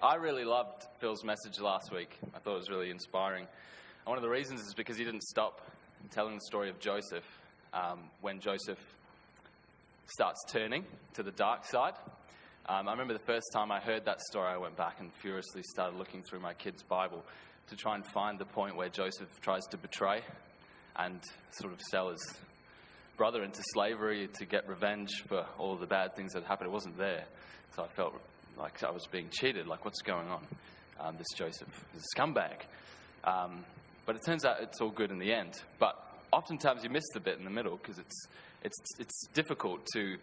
I really loved Phil's message last week. I thought it was really inspiring. And one of the reasons is because he didn't stop telling the story of Joseph when Joseph starts turning to the dark side. I remember the first time I heard that story, I went back and furiously started looking through my kid's Bible to try and find the point where Joseph tries to betray and sort of sell his brother into slavery to get revenge for all the bad things that happened. It wasn't there. So I felt like I was being cheated, like what's going on? This Joseph is a scumbag. But it turns out it's all good in the end. But oftentimes you miss the bit in the middle because it's difficult to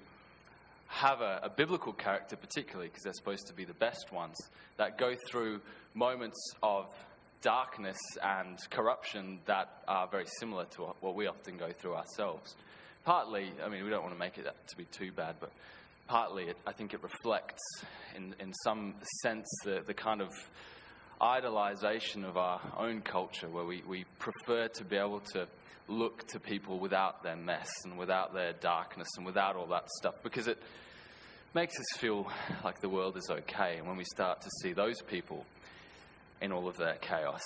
have a biblical character, particularly because they're supposed to be the best ones, that go through moments of darkness and corruption that are very similar to what we often go through ourselves. Partly, I mean, we don't want to make it to be too bad, but partly I think it reflects in some sense the kind of idolization of our own culture, where we prefer to be able to look to people without their mess and without their darkness and without all that stuff, because it makes us feel like the world is okay. And when we start to see those people in all of their chaos,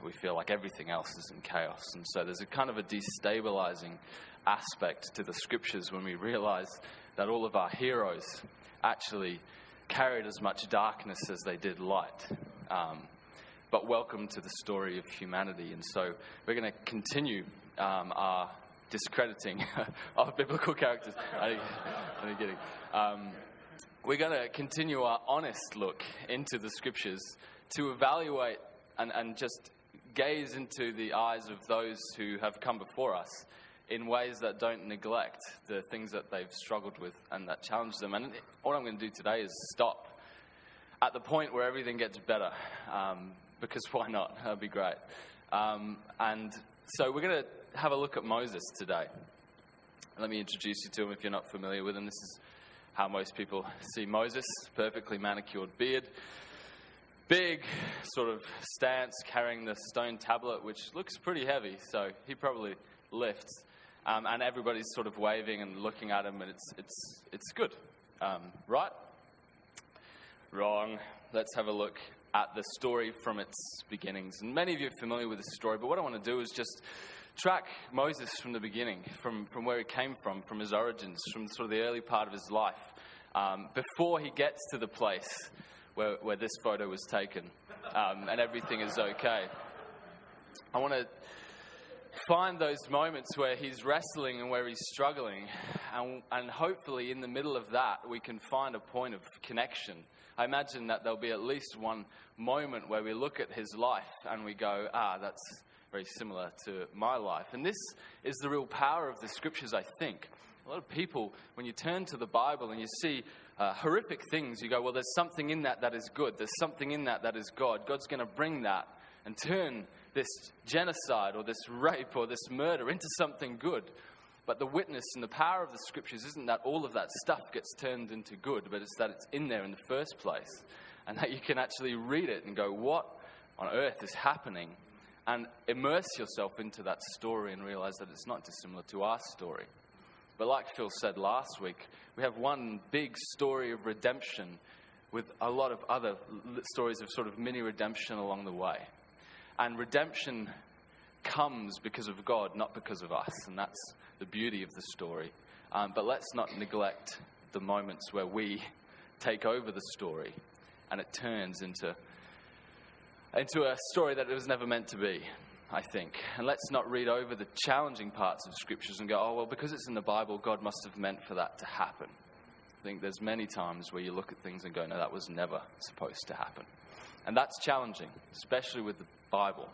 we feel like everything else is in chaos. And so there's a kind of a destabilizing aspect to the scriptures when we realize that all of our heroes actually carried as much darkness as they did light. But welcome to the story of humanity. And so we're going to continue our discrediting of biblical characters. I'm kidding. We're going to continue our honest look into the scriptures to evaluate and just gaze into the eyes of those who have come before us in ways that don't neglect the things that they've struggled with and that challenge them. And what I'm going to do today is stop at the point where everything gets better, because why not? That'd be great. And so we're going to have a look at Moses today. Let me introduce you to him if you're not familiar with him. This is how most people see Moses: perfectly manicured beard, big sort of stance, carrying the stone tablet, which looks pretty heavy, so he probably lifts. And everybody's sort of waving and looking at him, and it's good, right? Wrong. Let's have a look at the story from its beginnings. And many of you are familiar with this story, but what I want to do is just track Moses from the beginning, from where he came from his origins, from sort of the early part of his life, before he gets to the place where this photo was taken, and everything is okay. I want to find those moments where he's wrestling and where he's struggling, and hopefully in the middle of that we can find a point of connection. I imagine that there'll be at least one moment where we look at his life and we go, that's very similar to my life. And this is the real power of the scriptures, I think. A lot of people, when you turn to the Bible and you see horrific things, you go, well, there's something in that is good. There's something in that is God. God's going to bring that and turn this genocide or this rape or this murder into something good. But the witness and the power of the scriptures isn't that all of that stuff gets turned into good, but it's that it's in there in the first place, and that you can actually read it and go, what on earth is happening? And immerse yourself into that story and realize that it's not dissimilar to our story. But like Phil said last week, we have one big story of redemption with a lot of other stories of sort of mini redemption along the way. And redemption comes because of God, not because of us. And that's the beauty of the story. But let's not neglect the moments where we take over the story and it turns into a story that it was never meant to be, I think. And let's not read over the challenging parts of scriptures and go, oh, well, because it's in the Bible, God must have meant for that to happen. I think there's many times where you look at things and go, no, that was never supposed to happen. And that's challenging, especially with the Bible.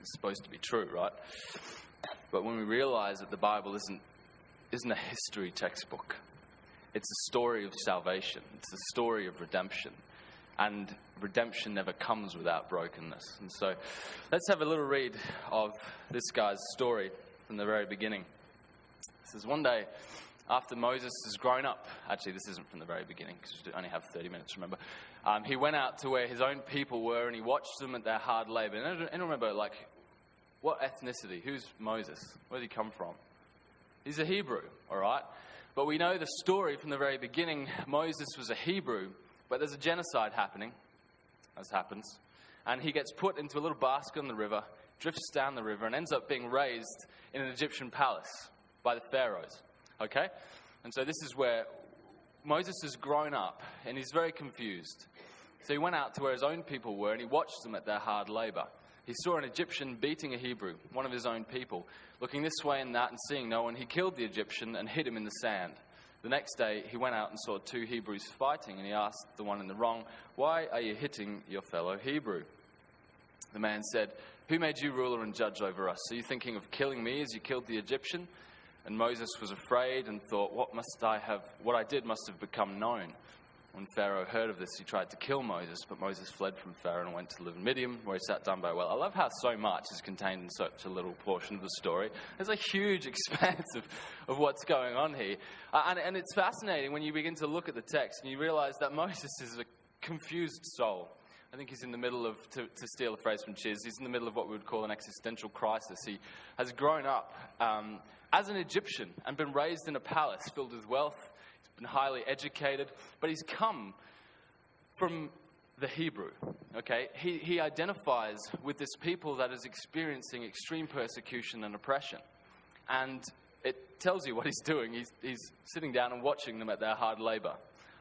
It's supposed to be true, right? But when we realize that the Bible isn't a history textbook, it's a story of salvation. It's a story of redemption. And redemption never comes without brokenness. And so let's have a little read of this guy's story from the very beginning. It says, one day after Moses has grown up, actually this isn't from the very beginning because we only have 30 minutes, remember. He went out to where his own people were and he watched them at their hard labor. And remember, what ethnicity? Who's Moses? Where did he come from? He's a Hebrew, all right? But we know the story from the very beginning. Moses was a Hebrew, but there's a genocide happening as happens. And he gets put into a little basket in the river, drifts down the river, and ends up being raised in an Egyptian palace by the pharaohs. Okay? And so this is where Moses has grown up, and he's very confused. So he went out to where his own people were, and he watched them at their hard labor. He saw an Egyptian beating a Hebrew, one of his own people. Looking this way and that and seeing no one, he killed the Egyptian and hid him in the sand. The next day, he went out and saw two Hebrews fighting, and he asked the one in the wrong, "Why are you hitting your fellow Hebrew?" The man said, "Who made you ruler and judge over us? Are you thinking of killing me as you killed the Egyptian?" And Moses was afraid and thought, what I did must have become known. When Pharaoh heard of this, he tried to kill Moses, but Moses fled from Pharaoh and went to live in Midian, where he sat down by a well. I love how so much is contained in such a little portion of the story. There's a huge expanse of what's going on here. And it's fascinating when you begin to look at the text and you realize that Moses is a confused soul. I think he's in the middle of, to steal a phrase from Chiz, he's in the middle of what we would call an existential crisis. He has grown up as an Egyptian and been raised in a palace filled with wealth. He's been highly educated, but he's come from the Hebrew, okay? He identifies with this people that is experiencing extreme persecution and oppression. And it tells you what he's doing. He's sitting down and watching them at their hard labor.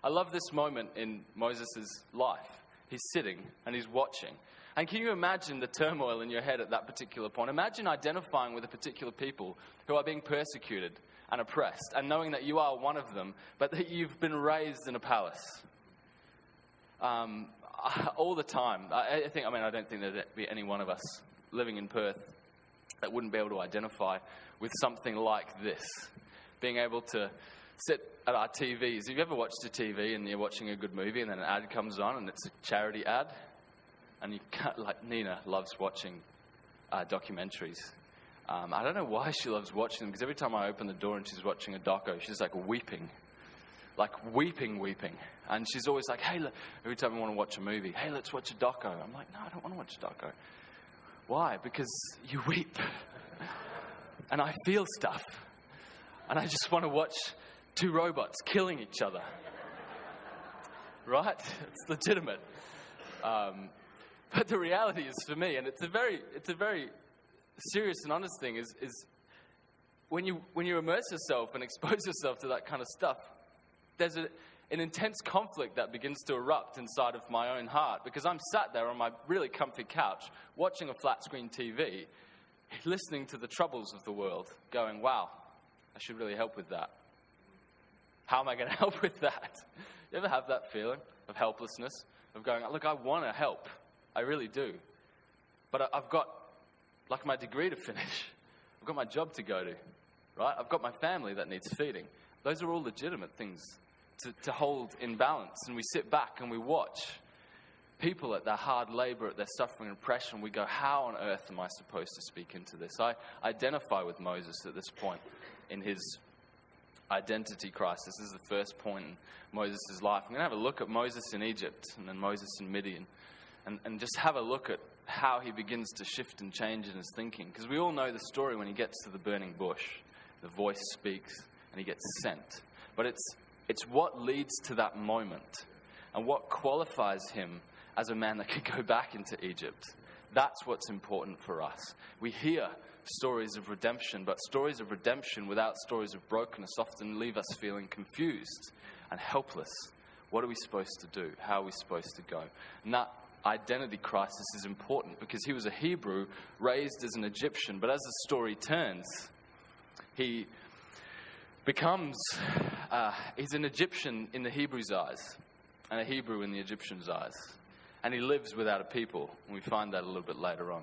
I love this moment in Moses' life. He's sitting and he's watching. And can you imagine the turmoil in your head at that particular point? Imagine identifying with a particular people who are being persecuted and oppressed, and knowing that you are one of them, but that you've been raised in a palace. All the time. I don't think there'd be any one of us living in Perth that wouldn't be able to identify with something like this. Being able to sit at our TVs. Have you ever watched a TV and you're watching a good movie and then an ad comes on and it's a charity ad? And you can't, like Nina loves watching documentaries. I don't know why she loves watching them, because every time I open the door and she's watching a doco, she's like weeping. Like weeping. And she's always like, hey, every time I want to watch a movie, hey, let's watch a doco. I'm like, no, I don't want to watch a doco. Why? Because you weep. And I feel stuff. And I just want to watch two robots killing each other. Right? It's legitimate. But the reality is, for me, and it's a very serious and honest thing, is when you immerse yourself and expose yourself to that kind of stuff, there's an intense conflict that begins to erupt inside of my own heart, because I'm sat there on my really comfy couch watching a flat screen TV, listening to the troubles of the world, going, wow, I should really help with that. How am I going to help with that? You ever have that feeling of helplessness, of going, look, I want to help. I really do. But I've got, like, my degree to finish. I've got my job to go to, right? I've got my family that needs feeding. Those are all legitimate things to hold in balance. And we sit back and we watch people at their hard labor, at their suffering and oppression. We go, how on earth am I supposed to speak into this? I identify with Moses at this point in his identity crisis. This is the first point in Moses' life. I'm going to have a look at Moses in Egypt and then Moses in Midian, and just have a look at how he begins to shift and change in his thinking. Because we all know the story when he gets to the burning bush. The voice speaks and he gets sent. But it's what leads to that moment and what qualifies him as a man that can go back into Egypt. That's what's important for us. We hear stories of redemption, but stories of redemption without stories of brokenness often leave us feeling confused and helpless. What are we supposed to do? How are we supposed to go? And that identity crisis is important, because he was a Hebrew raised as an Egyptian, but as the story turns, he becomes, he's an Egyptian in the Hebrews' eyes and a Hebrew in the Egyptians' eyes. And he lives without a people, and we find that a little bit later on.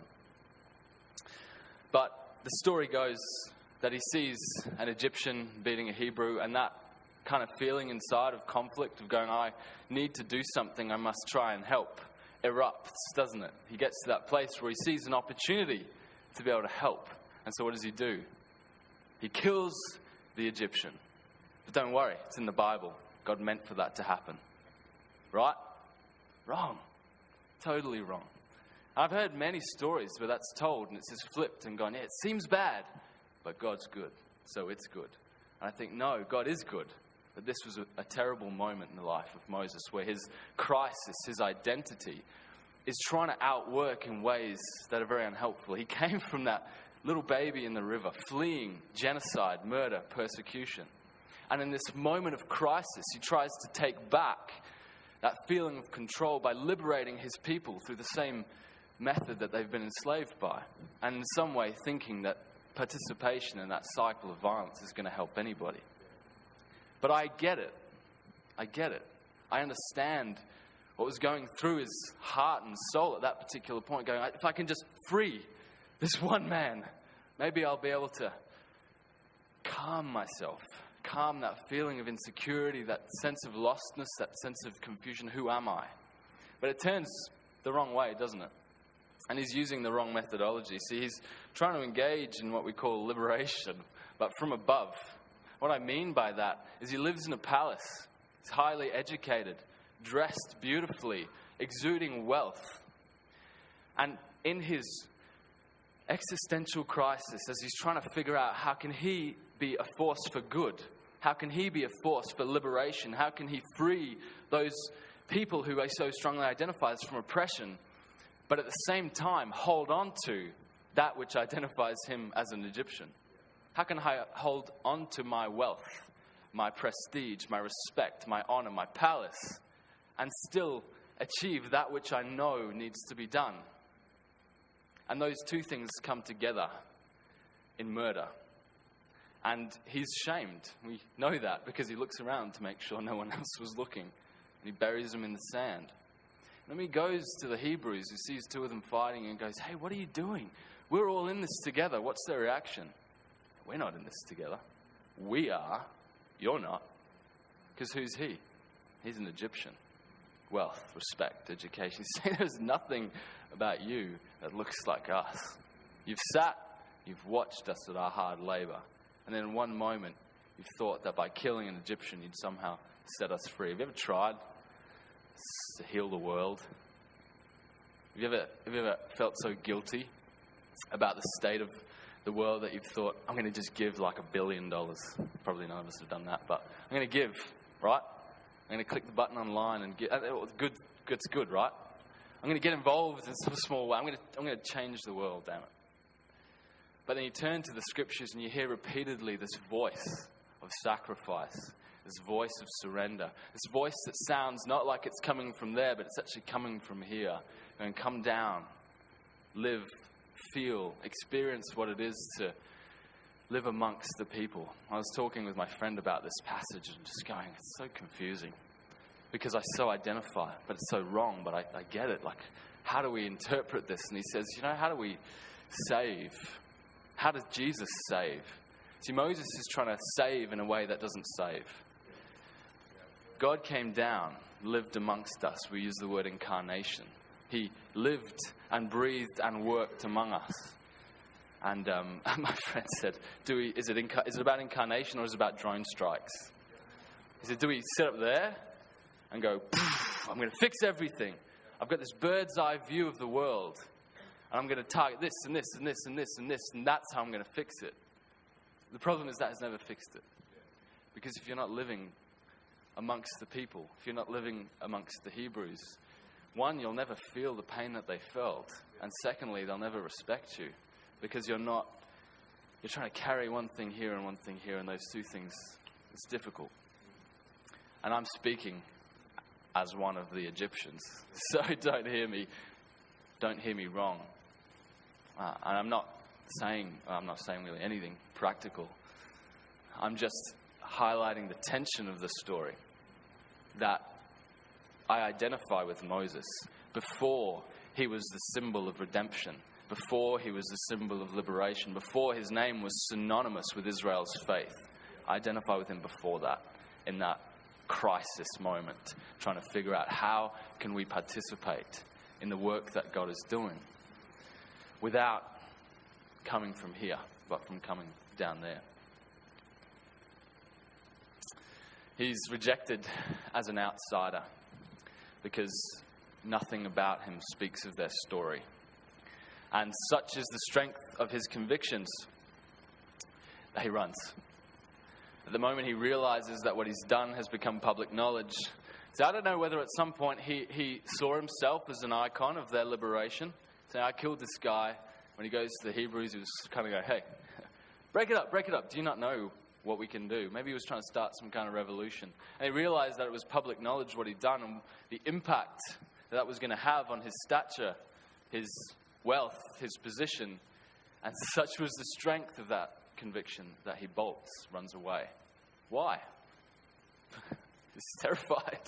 But the story goes that he sees an Egyptian beating a Hebrew, and that kind of feeling inside of conflict of going, I need to do something, I must try and help, erupts, doesn't it? He gets to that place where he sees an opportunity to be able to help. And so what does he do? He kills the Egyptian. But don't worry, it's in the Bible. God meant for that to happen. Right? Wrong. Totally wrong. I've heard many stories where that's told and it's just flipped and gone, yeah, it seems bad, but God's good, so it's good. And I think, no, God is good. But this was a terrible moment in the life of Moses where his crisis, his identity, is trying to outwork in ways that are very unhelpful. He came from that little baby in the river, fleeing genocide, murder, persecution. And in this moment of crisis, he tries to take back that feeling of control by liberating his people through the same method that they've been enslaved by. And in some way thinking that participation in that cycle of violence is going to help anybody. But I get it. I understand what was going through his heart and soul at that particular point, going, if I can just free this one man, maybe I'll be able to calm myself, calm that feeling of insecurity, that sense of lostness, that sense of confusion. Who am I? But it turns the wrong way, doesn't it? And he's using the wrong methodology. See, he's trying to engage in what we call liberation, but from above. What I mean by that is he lives in a palace. He's highly educated, dressed beautifully, exuding wealth. And in his existential crisis, as he's trying to figure out how can he be a force for good, how can he be a force for liberation, how can he free those people who he so strongly identifies from oppression, but at the same time hold on to that which identifies him as an Egyptian. How can I hold on to my wealth, my prestige, my respect, my honor, my palace, and still achieve that which I know needs to be done? And those two things come together in murder. And he's shamed. We know that because he looks around to make sure no one else was looking. And he buries them in the sand. And then he goes to the Hebrews, who sees two of them fighting, and goes, hey, what are you doing? We're all in this together. What's their reaction? We're not in this together. We are. You're not. Because who's he? He's an Egyptian. Wealth, respect, education. He's saying there's nothing about you that looks like us. You've sat, you've watched us at our hard labor. And then in one moment, you've thought that by killing an Egyptian, you'd somehow set us free. Have you ever tried to heal the world? Have you ever felt so guilty about the state of the world that you've thought, I'm going to just give like $1 billion. Probably none of us have done that, but I'm going to give, right? I'm going to click the button online and get it's good, right? I'm going to get involved in some small way. I'm going to change the world, damn it. But then you turn to the scriptures and you hear repeatedly this voice of sacrifice, this voice of surrender, this voice that sounds not like it's coming from there, but it's actually coming from here. And come down, live, feel, experience what it is to live amongst the people. I was talking with my friend about this passage and just going, it's so confusing because I so identify, but it's so wrong, but I get it. Like, how do we interpret this? And he says, how do we save? How does Jesus save? See, Moses is trying to save in a way that doesn't save. God came down, lived amongst us. We use the word incarnation. He lived and breathed and worked among us. And my friend said, is it about incarnation or is it about drone strikes? He said, do we sit up there and go, I'm going to fix everything. I've got this bird's eye view of the world. And I'm going to target this and this and this and this and this, and that's how I'm going to fix it. The problem is that has never fixed it. Because if you're not living amongst the people, if you're not living amongst the Hebrews, one, you'll never feel the pain that they felt. And secondly, they'll never respect you. Because you're trying to carry one thing here and one thing here, and those two things, it's difficult. And I'm speaking as one of the Egyptians. So don't hear me wrong. And I'm not saying really anything practical. I'm just highlighting the tension of the story that I identify with Moses before he was the symbol of redemption, before he was the symbol of liberation, before his name was synonymous with Israel's faith. I identify with him before that, in that crisis moment, trying to figure out how can we participate in the work that God is doing without coming from here, but from coming down there. He's rejected as an outsider because nothing about him speaks of their story. And such is the strength of his convictions that he runs. At the moment he realizes that what he's done has become public knowledge, So I don't know whether at some point he saw himself as an icon of their liberation. Saying, I killed this guy. When he goes to the Hebrews, he was kind of going, hey, break it up. Do you not know what we can do? Maybe he was trying to start some kind of revolution. And he realized that it was public knowledge what he'd done and the impact that was going to have on his stature, his wealth, his position. And such was the strength of that conviction that he bolts, runs away. Why? He's terrified.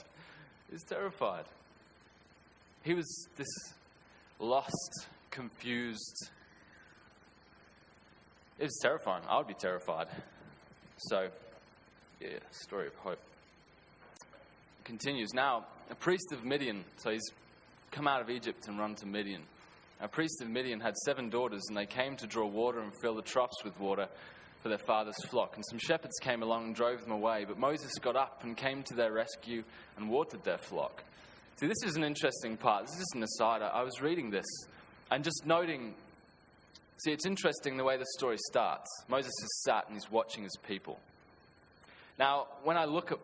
He's terrified. He was this lost, confused. It was terrifying. I would be terrified. So, yeah, story of hope. It continues. Now, a priest of Midian, so he's come out of Egypt and run to Midian. A priest of Midian had 7 daughters, and they came to draw water and fill the troughs with water for their father's flock. And some shepherds came along and drove them away. But Moses got up and came to their rescue and watered their flock. See, this is an interesting part. This is just an aside. I was reading this and just noting. See, it's interesting the way the story starts. Moses is sat and he's watching his people. Now, when I look at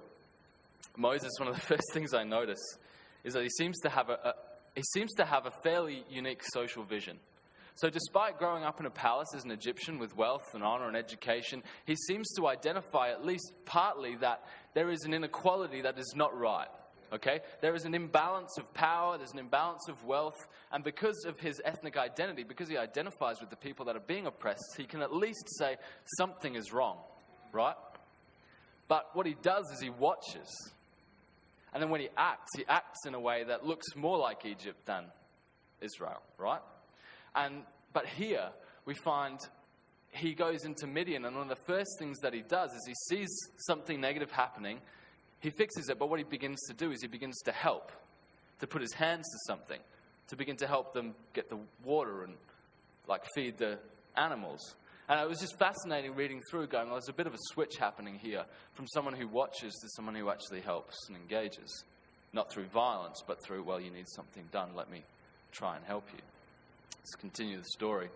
Moses, one of the first things I notice is that he seems to have a fairly unique social vision. So despite growing up in a palace as an Egyptian with wealth and honor and education, he seems to identify at least partly that there is an inequality that is not right. Okay? There is an imbalance of power, there's an imbalance of wealth, and because of his ethnic identity, because he identifies with the people that are being oppressed, he can at least say something is wrong, right? But what he does is he watches. And then when he acts in a way that looks more like Egypt than Israel, right? But here we find he goes into Midian, and one of the first things that he does is he sees something negative happening. He fixes it, but what he begins to do is he begins to help, to put his hands to something, to begin to help them get the water and feed the animals. And it was just fascinating reading through, going, well, there's a bit of a switch happening here from someone who watches to someone who actually helps and engages. Not through violence, but through, well, you need something done, let me try and help you. Let's continue the story.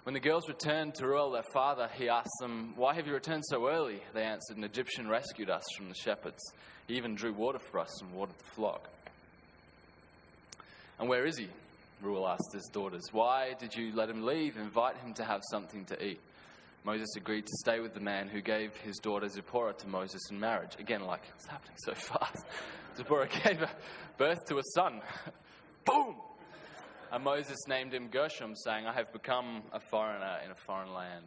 When the girls returned to Reuel, their father, he asked them, why have you returned so early? They answered, an Egyptian rescued us from the shepherds. He even drew water for us and watered the flock. And where is he? Reuel asked his daughters. Why did you let him leave? Invite him to have something to eat. Moses agreed to stay with the man who gave his daughter Zipporah to Moses in marriage. Again, it's happening so fast. Zipporah gave birth to a son. Boom! And Moses named him Gershom, saying, I have become a foreigner in a foreign land.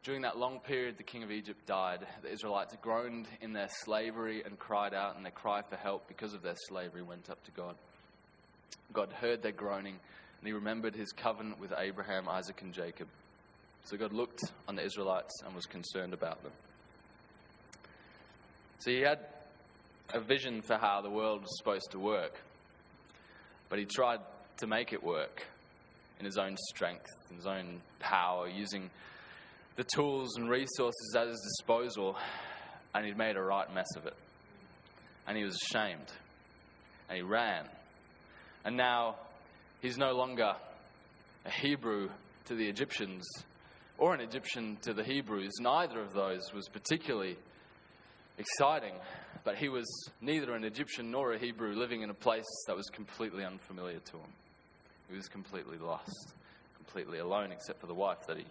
During that long period, the king of Egypt died. The Israelites groaned in their slavery and cried out, and their cry for help because of their slavery went up to God. God heard their groaning, and he remembered his covenant with Abraham, Isaac, and Jacob. So God looked on the Israelites and was concerned about them. So he had a vision for how the world was supposed to work, but he tried to make it work in his own strength, in his own power, using the tools and resources at his disposal, and he'd made a right mess of it. And he was ashamed, and he ran. And now he's no longer a Hebrew to the Egyptians or an Egyptian to the Hebrews. Neither of those was particularly exciting, but he was neither an Egyptian nor a Hebrew living in a place that was completely unfamiliar to him. He was completely lost, completely alone, except for the wife that he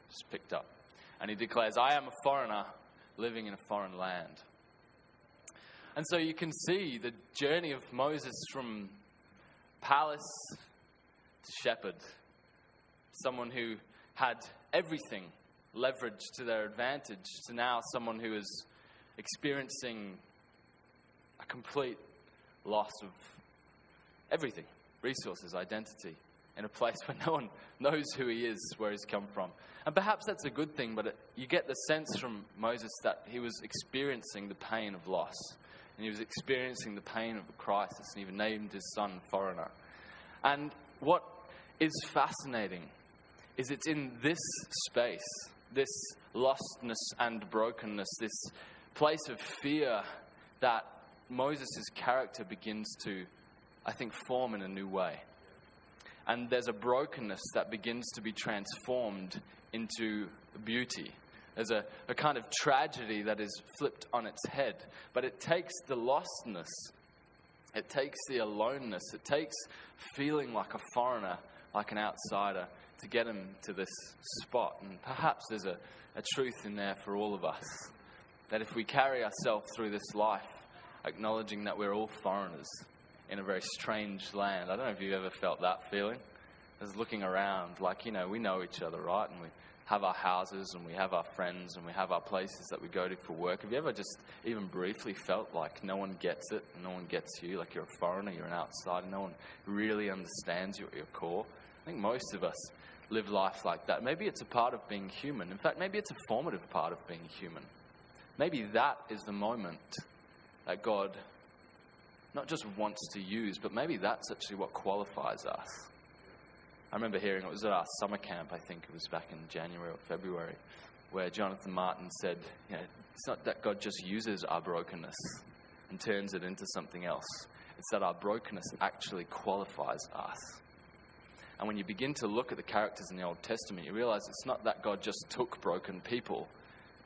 just picked up. And he declares, I am a foreigner living in a foreign land. And so you can see the journey of Moses from palace to shepherd, someone who had everything leveraged to their advantage, to now someone who is experiencing a complete loss of everything. Resources, identity, in a place where no one knows who he is, where he's come from. And perhaps that's a good thing, but you get the sense from Moses that he was experiencing the pain of loss. And he was experiencing the pain of a crisis, and even named his son foreigner. And what is fascinating is it's in this space, this lostness and brokenness, this place of fear, that Moses' character begins to, I think, form in a new way. And there's a brokenness that begins to be transformed into beauty. There's a kind of tragedy that is flipped on its head. But it takes the lostness, it takes the aloneness, it takes feeling like a foreigner, like an outsider, to get him to this spot. And perhaps there's a truth in there for all of us, that if we carry ourselves through this life, acknowledging that we're all foreigners in a very strange land. I don't know if you've ever felt that feeling. As looking around, like, we know each other, right? And we have our houses and we have our friends and we have our places that we go to for work. Have you ever just even briefly felt like no one gets it, no one gets you, like you're a foreigner, you're an outsider, no one really understands you at your core? I think most of us live life like that. Maybe it's a part of being human. In fact, maybe it's a formative part of being human. Maybe that is the moment that God not just wants to use, but maybe that's actually what qualifies us. I remember hearing, it was at our summer camp, I think it was back in January or February, where Jonathan Martin said, it's not that God just uses our brokenness and turns it into something else. It's that our brokenness actually qualifies us. And when you begin to look at the characters in the Old Testament, you realize it's not that God just took broken people.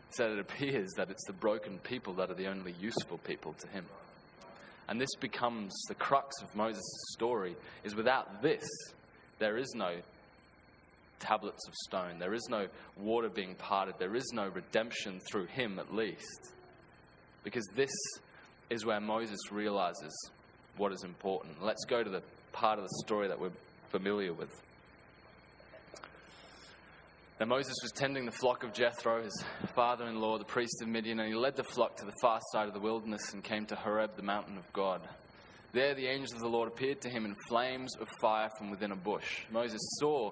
It's that it appears that it's the broken people that are the only useful people to him. And this becomes the crux of Moses' story, is without this, there is no tablets of stone. There is no water being parted. There is no redemption through him, at least. Because this is where Moses realizes what is important. Let's go to the part of the story that we're familiar with. Now Moses was tending the flock of Jethro, his father-in-law, the priest of Midian, and he led the flock to the far side of the wilderness and came to Horeb, the mountain of God. There the angel of the Lord appeared to him in flames of fire from within a bush. Moses saw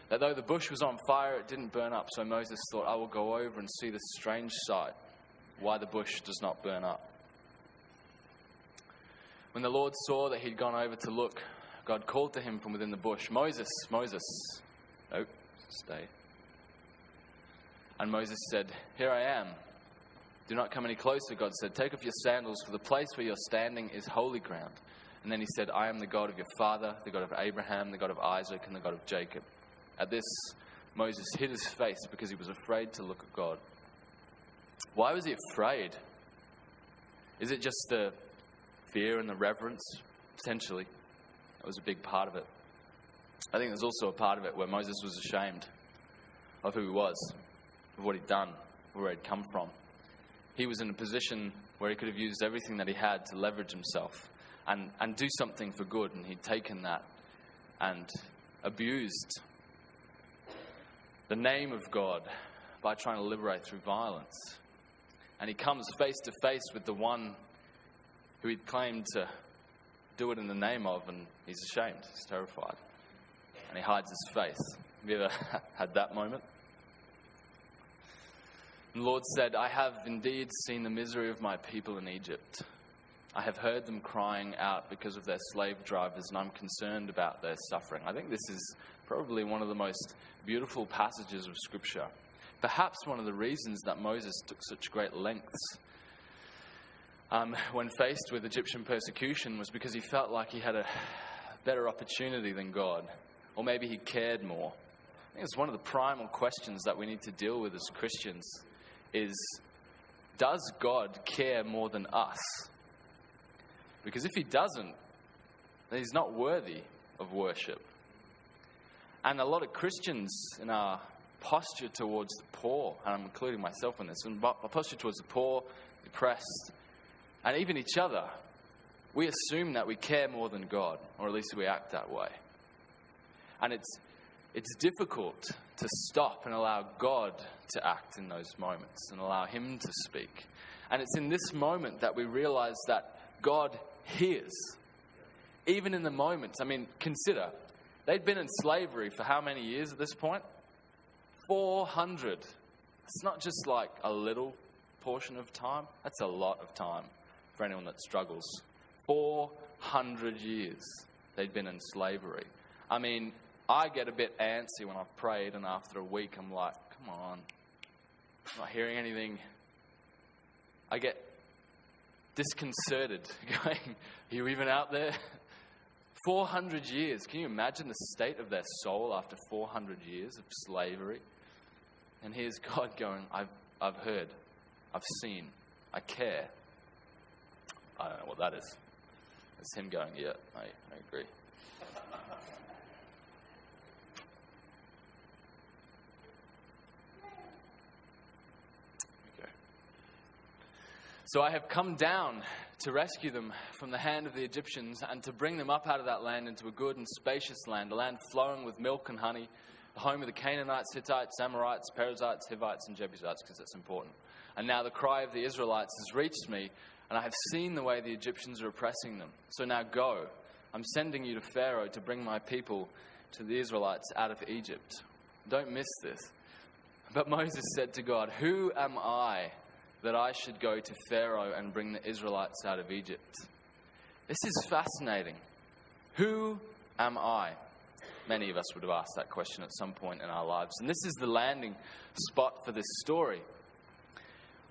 that though the bush was on fire, it didn't burn up. So Moses thought, I will go over and see this strange sight, why the bush does not burn up. When the Lord saw that he'd gone over to look, God called to him from within the bush, Moses, Moses. No, stay. And Moses said, Here I am. Do not come any closer, God said. Take off your sandals, for the place where you're standing is holy ground. And then he said, I am the God of your father, the God of Abraham, the God of Isaac, and the God of Jacob. At this, Moses hid his face because he was afraid to look at God. Why was he afraid? Is it just the fear and the reverence? Potentially. That was a big part of it. I think there's also a part of it where Moses was ashamed of who he was, of what he'd done, where he'd come from. He was in a position where he could have used everything that he had to leverage himself and do something for good, and he'd taken that and abused the name of God by trying to liberate through violence. And he comes face to face with the one who he'd claimed to do it in the name of, and he's ashamed, he's terrified, and he hides his face. Have you ever had that moment? And the Lord said, I have indeed seen the misery of my people in Egypt. I have heard them crying out because of their slave drivers, and I'm concerned about their suffering. I think this is probably one of the most beautiful passages of Scripture. Perhaps one of the reasons that Moses took such great lengths when faced with Egyptian persecution was because he felt like he had a better opportunity than God, or maybe he cared more. I think it's one of the primal questions that we need to deal with as Christians is, does God care more than us? Because if he doesn't, then he's not worthy of worship. And a lot of Christians in our posture towards the poor, and I'm including myself in this, and our posture towards the poor, the oppressed, and even each other, we assume that we care more than God, or at least we act that way. And it's difficult to stop and allow God to act in those moments and allow him to speak. And it's in this moment that we realize that God hears. Even in the moments, consider, they'd been in slavery for how many years at this point? 400. It's not just like a little portion of time. That's a lot of time for anyone that struggles. 400 years they'd been in slavery. I get a bit antsy when I've prayed, and after a week I'm like, come on, I'm not hearing anything. I get disconcerted, going, are you even out there? 400 years. Can you imagine the state of their soul after 400 years of slavery? And here's God going, I've heard, I've seen, I care. I don't know what that is. It's him going, yeah, I agree. Okay. So I have come down to rescue them from the hand of the Egyptians and to bring them up out of that land into a good and spacious land, a land flowing with milk and honey, the home of the Canaanites, Hittites, Amorites, Perizzites, Hivites, and Jebusites, because that's important. And now the cry of the Israelites has reached me, and I have seen the way the Egyptians are oppressing them. So now go. I'm sending you to Pharaoh to bring my people, to the Israelites, out of Egypt. Don't miss this. But Moses said to God, who am I that I should go to Pharaoh and bring the Israelites out of Egypt? This is fascinating. Who am I? Many of us would have asked that question at some point in our lives. And this is the landing spot for this story.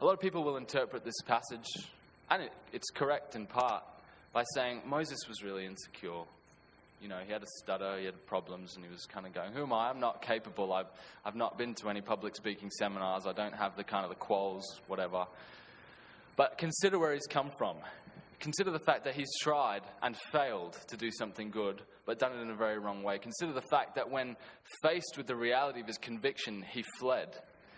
A lot of people will interpret this passage, and it's correct in part, by saying Moses was really insecure. You know, he had a stutter, he had problems, and he was kind of going, who am I? I'm not capable. I've not been to any public speaking seminars. I don't have the kind of the quals, whatever. But consider where he's come from. Consider the fact that he's tried and failed to do something good, but done it in a very wrong way. Consider the fact that when faced with the reality of his conviction, he fled.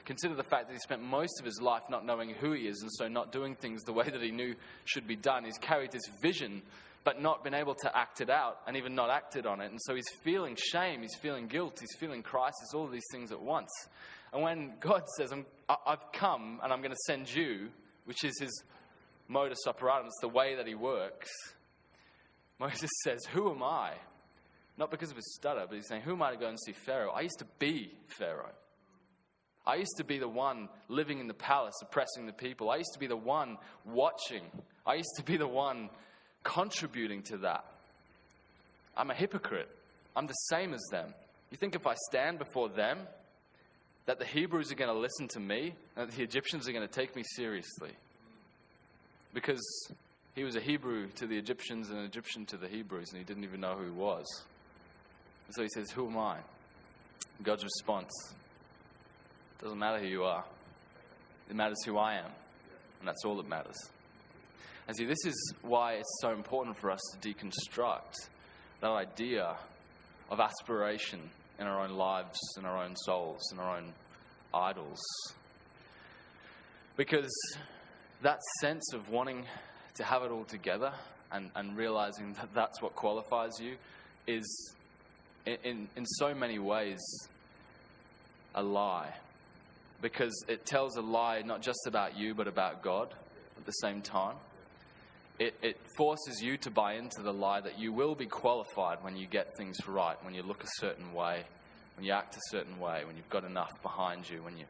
Consider the fact that he spent most of his life not knowing who he is, and so not doing things the way that he knew should be done. He's carried his vision, but not been able to act it out, and even not acted on it. And so he's feeling shame, he's feeling guilt, he's feeling crisis, all of these things at once. And when God says, I've come and I'm going to send you, which is his modus operandi, it's the way that he works, Moses says, who am I? Not because of his stutter, but he's saying, who am I to go and see Pharaoh? I used to be Pharaoh. I used to be the one living in the palace, oppressing the people. I used to be the one watching. I used to be the one contributing to that. I'm a hypocrite. I'm the same as them. You think if I stand before them, that the Hebrews are going to listen to me, and that the Egyptians are going to take me seriously? Because he was a Hebrew to the Egyptians and an Egyptian to the Hebrews, and he didn't even know who he was. And so he says, who am I? God's response, it doesn't matter who you are. It matters who I am. And that's all that matters. And see, this is why it's so important for us to deconstruct that idea of aspiration in our own lives, in our own souls, in our own idols. Because that sense of wanting to have it all together and realizing that that's what qualifies you is, in so many ways, a lie. Because it tells a lie not just about you, but about God at the same time. It forces you to buy into the lie that you will be qualified when you get things right, when you look a certain way, when you act a certain way, when you've got enough behind you, when you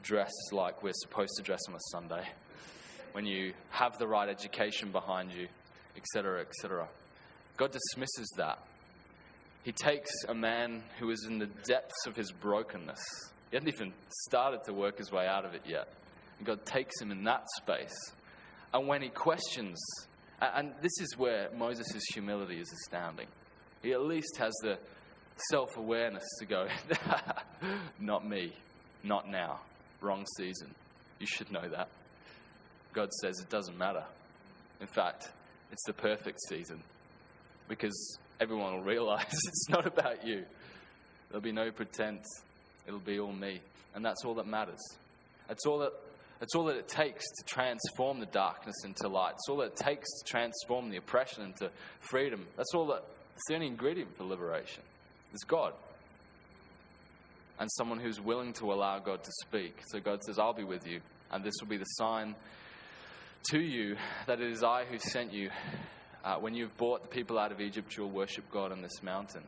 dress like we're supposed to dress on a Sunday, when you have the right education behind you, etc., etc. God dismisses that. He takes a man who is in the depths of his brokenness. He hasn't even started to work his way out of it yet. And God takes him in that space. And when he questions, and this is where Moses' humility is astounding. He at least has the self-awareness to go, not me, not now, wrong season. You should know that. God says it doesn't matter. In fact, it's the perfect season, because everyone will realize it's not about you. There'll be no pretense. It'll be all me. And that's all that matters. It's all that it takes to transform the darkness into light. It's all that it takes to transform the oppression into freedom. It's the only ingredient for liberation. It's God. And someone who's willing to allow God to speak. So God says, I'll be with you. And this will be the sign to you that it is I who sent you. When you've brought the people out of Egypt, you'll worship God on this mountain.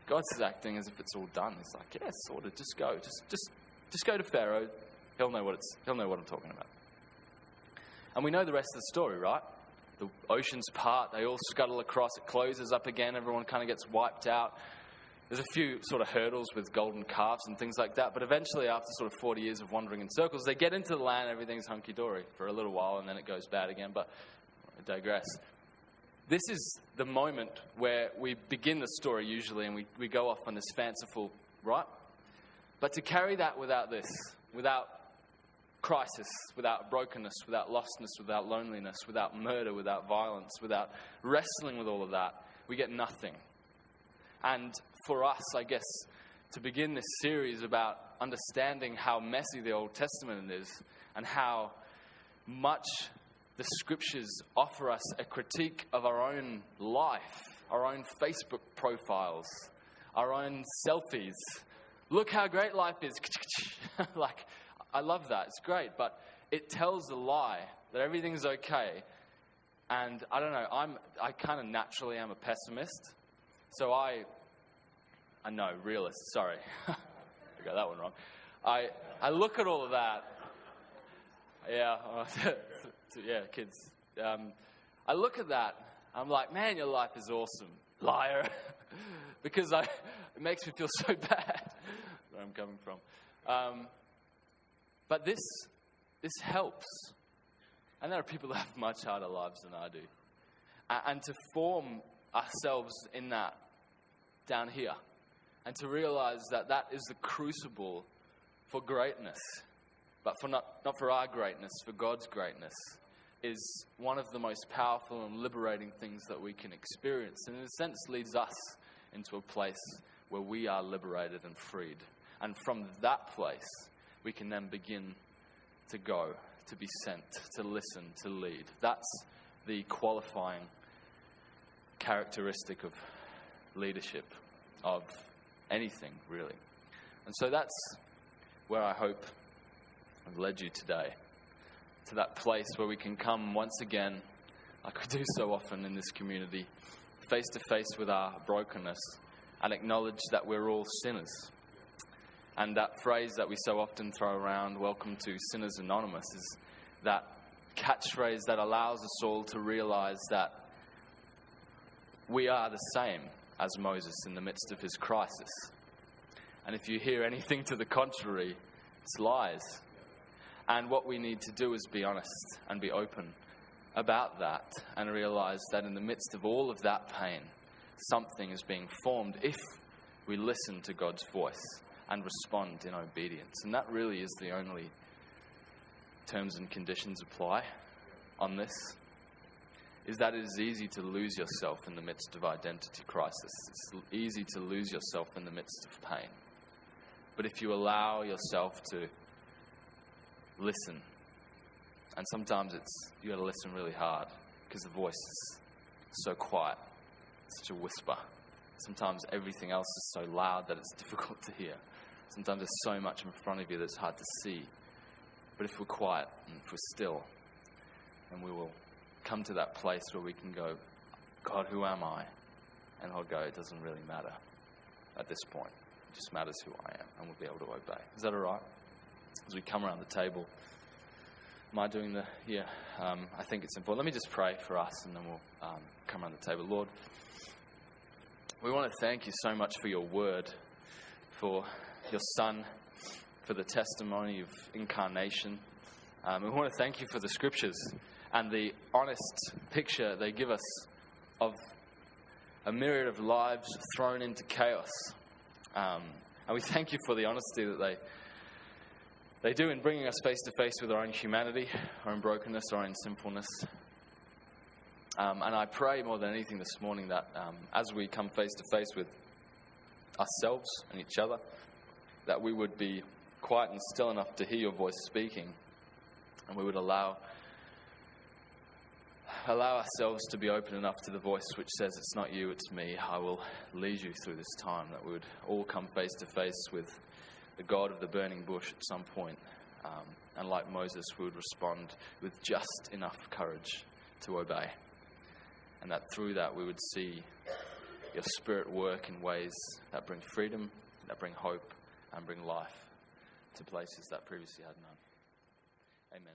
God's acting as if it's all done. He's like, yeah, sort of, just go. Just go to Pharaoh. He'll know what I'm talking about. And we know the rest of the story, right? The oceans part, they all scuttle across, it closes up again, everyone kind of gets wiped out. There's a few sort of hurdles with golden calves and things like that, but eventually after sort of 40 years of wandering in circles, they get into the land, everything's hunky-dory for a little while, and then it goes bad again, but I digress. This is the moment where we begin the story usually, and we go off on this fanciful, right? But to carry that without this, without crisis, without brokenness, without lostness, without loneliness, without murder, without violence, without wrestling with all of that, we get nothing. And for us, I guess, to begin this series about understanding how messy the Old Testament is and how much the Scriptures offer us a critique of our own life, our own Facebook profiles, our own selfies. Look how great life is. Like, I love that. It's great. But it tells a lie that everything's okay. And I don't know, I kind of naturally am a pessimist. So realist, sorry. I got that one wrong. I look at all of that. Yeah, yeah, kids. I look at that, I'm like, man, your life is awesome. Liar. Because it makes me feel so bad where I'm coming from. But this helps. And there are people that have much harder lives than I do. And to form ourselves in that down here. And to realize that that is the crucible for greatness. But for not for our greatness, for God's greatness, is one of the most powerful and liberating things that we can experience. And in a sense leads us into a place where we are liberated and freed. And from that place, we can then begin to go, to be sent, to listen, to lead. That's the qualifying characteristic of leadership, of anything, really. And so that's where I hope I've led you today, to that place where we can come once again, like we do so often in this community, face to face with our brokenness and acknowledge that we're all sinners. And that phrase that we so often throw around, welcome to Sinners Anonymous, is that catchphrase that allows us all to realize that we are the same as Moses in the midst of his crisis. And if you hear anything to the contrary, it's lies. And what we need to do is be honest and be open about that and realize that in the midst of all of that pain, something is being formed if we listen to God's voice and respond in obedience. And that really is the only terms and conditions apply on this, is that it is easy to lose yourself in the midst of identity crisis. It's easy to lose yourself in the midst of pain. But if you allow yourself to listen, and sometimes you got to listen really hard because the voice is so quiet, such a whisper. Sometimes everything else is so loud that it's difficult to hear. Sometimes there's so much in front of you that's hard to see. But if we're quiet and if we're still, then we will come to that place where we can go, God, who am I? And I'll go, it doesn't really matter at this point. It just matters who I am, and we'll be able to obey. Is that all right? As we come around the table, am I doing I think it's important. Let me just pray for us, and then we'll come around the table. Lord, we want to thank you so much for your word, for your Son, for the testimony of incarnation. We want to thank you for the Scriptures and the honest picture they give us of a myriad of lives thrown into chaos. And we thank you for the honesty that they do in bringing us face to face with our own humanity, our own brokenness, our own sinfulness. And I pray more than anything this morning that as we come face to face with ourselves and each other, that we would be quiet and still enough to hear your voice speaking, and we would allow ourselves to be open enough to the voice which says, it's not you, it's me. I will lead you through this time. That we would all come face to face with the God of the burning bush at some point. And like Moses, we would respond with just enough courage to obey. And that through that we would see your Spirit work in ways that bring freedom, that bring hope, and bring life to places that previously had none. Amen.